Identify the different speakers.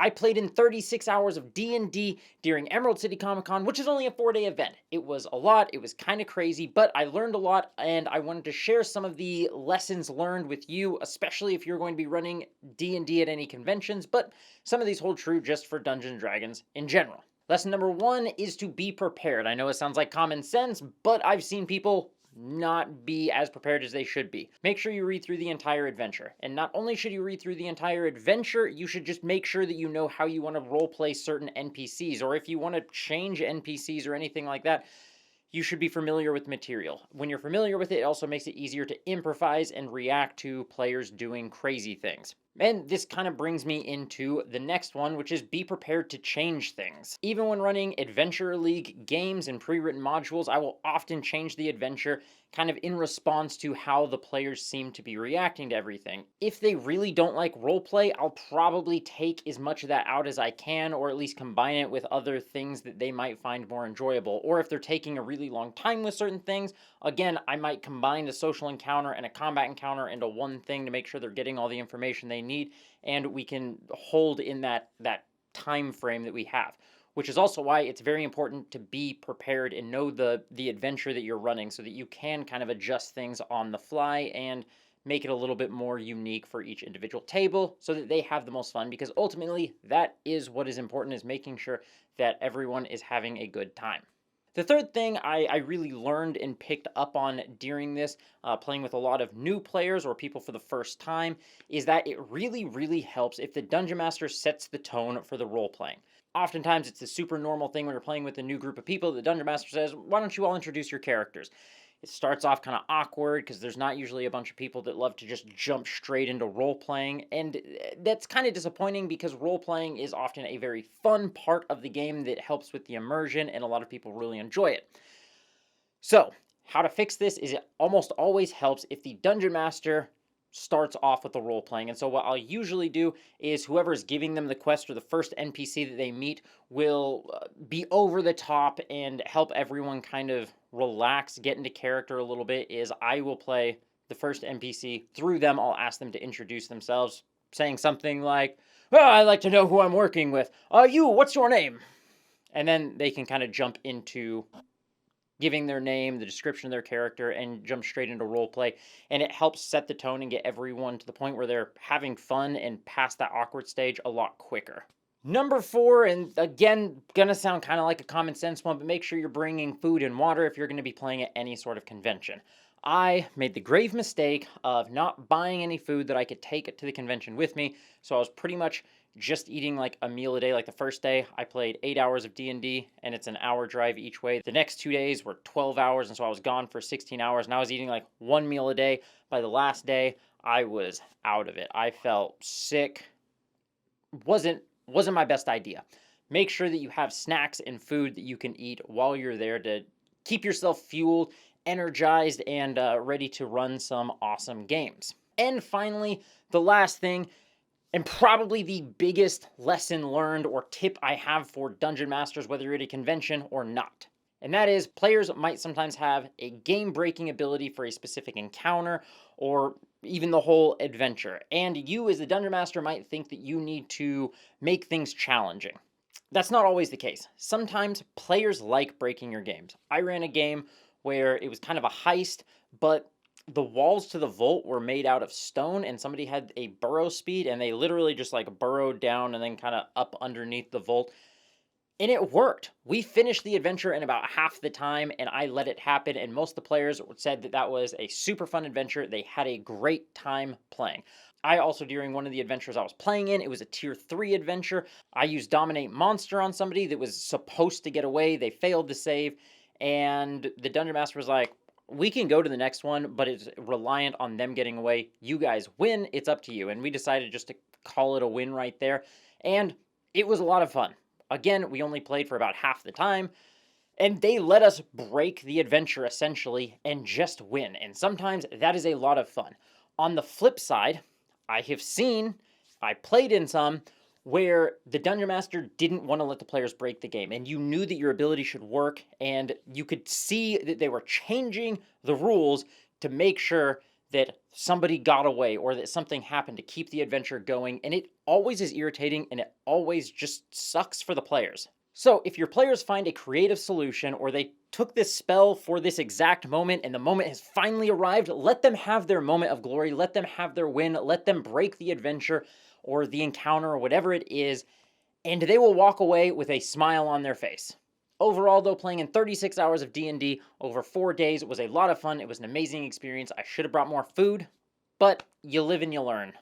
Speaker 1: I played in 36 hours of D&D during Emerald City ComicCon, which is only a 4-day event. It was a lot, it was kind of crazy, but I learned a lot, and I wanted to share some of the lessons learned with you, especially if you're going to be running D&D at any conventions, but some of these hold true just for Dungeons & Dragons in general. Lesson number 1 is to be prepared. I know it sounds like common sense, but I've seen people not be as prepared as they should be. Make sure you read through the entire adventure. And not only should you read through the entire adventure, you should just make sure that you know how you want to roleplay certain NPCs, or if you want to change NPCs or anything like that, you should be familiar with material. When you're familiar with it, it also makes it easier to improvise and react to players doing crazy things. And this kind of brings me into the next one, which is be prepared to change things. Even when running Adventure League games and pre-written modules, I will often change the adventure kind of in response to how the players seem to be reacting to everything. If they really don't like roleplay, I'll probably take as much of that out as I can, or at least combine it with other things that they might find more enjoyable. Or if they're taking a really long time with certain things, again, I might combine a social encounter and a combat encounter into one thing to make sure they're getting all the information they need, and we can hold in that time frame that we have. Which is also why it's very important to be prepared and know the adventure that you're running, so that you can kind of adjust things on the fly and make it a little bit more unique for each individual table so that they have the most fun, because ultimately that is what is important, is making sure that everyone is having a good time. The third thing I really learned and picked up on during this, playing with a lot of new players or people for the first time, is that it really, really helps if the Dungeon Master sets the tone for the role playing. Oftentimes, it's a super normal thing when you're playing with a new group of people. The Dungeon Master says, why don't you all introduce your characters? It starts off kind of awkward because there's not usually a bunch of people that love to just jump straight into role-playing. And that's kind of disappointing because role-playing is often a very fun part of the game that helps with the immersion, and a lot of people really enjoy it. So, how to fix this is it almost always helps if the Dungeon Master starts off with the role playing. And so what I'll usually do is whoever's giving them the quest or the first NPC that they meet will be over the top and help everyone kind of relax, get into character a little bit. Is I will play the first NPC. Through them, I'll ask them to introduce themselves, saying something like, oh, I'd like to know who I'm working with. What's your name? And then they can kind of jump into giving their name, the description of their character, and jump straight into roleplay. And it helps set the tone and get everyone to the point where they're having fun and past that awkward stage a lot quicker. Number 4, and again, gonna sound kind of like a common sense one, but make sure you're bringing food and water if you're gonna be playing at any sort of convention. I made the grave mistake of not buying any food that I could take to the convention with me, so I was pretty much just eating like a meal a day. Like the first day I played 8 hours of D&D, and it's an hour drive each way. The next 2 days were 12 hours, and so I was gone for 16 hours, and I was eating like one meal a day. By the last day, I was out of it. I felt sick. Wasn't my best idea. Make sure that you have snacks and food that you can eat while you're there to keep yourself fueled, energized, and ready to run some awesome games. And finally, the last thing, and probably the biggest lesson learned or tip I have for Dungeon Masters, whether you're at a convention or not. And that is, players might sometimes have a game-breaking ability for a specific encounter or even the whole adventure. And you, as the Dungeon Master, might think that you need to make things challenging. That's not always the case. Sometimes players like breaking your games. I ran a game where it was kind of a heist, but the walls to the vault were made out of stone, and somebody had a burrow speed, and they literally just like burrowed down and then kind of up underneath the vault. And it worked. We finished the adventure in about half the time, and I let it happen, and most of the players said that that was a super fun adventure. They had a great time playing. I also, during one of the adventures I was playing in, it was a tier 3 adventure. I used Dominate Monster on somebody that was supposed to get away. They failed to save, and the Dungeon Master was like, we can go to the next one, but it's reliant on them getting away. You guys win, it's up to you. And we decided just to call it a win right there. And it was a lot of fun. Again, we only played for about half the time, and they let us break the adventure essentially and just win. And sometimes that is a lot of fun. On the flip side, I played in some where the Dungeon Master didn't want to let the players break the game, and you knew that your ability should work, and you could see that they were changing the rules to make sure that somebody got away or that something happened to keep the adventure going, and it always is irritating and it always just sucks for the players. So, if your players find a creative solution or they took this spell for this exact moment and the moment has finally arrived, let them have their moment of glory, let them have their win, let them break the adventure or the encounter or whatever it is, and they will walk away with a smile on their face. Overall, though, playing in 36 hours of D&D over 4 days was a lot of fun. It was an amazing experience. I should have brought more food, but you live and you learn.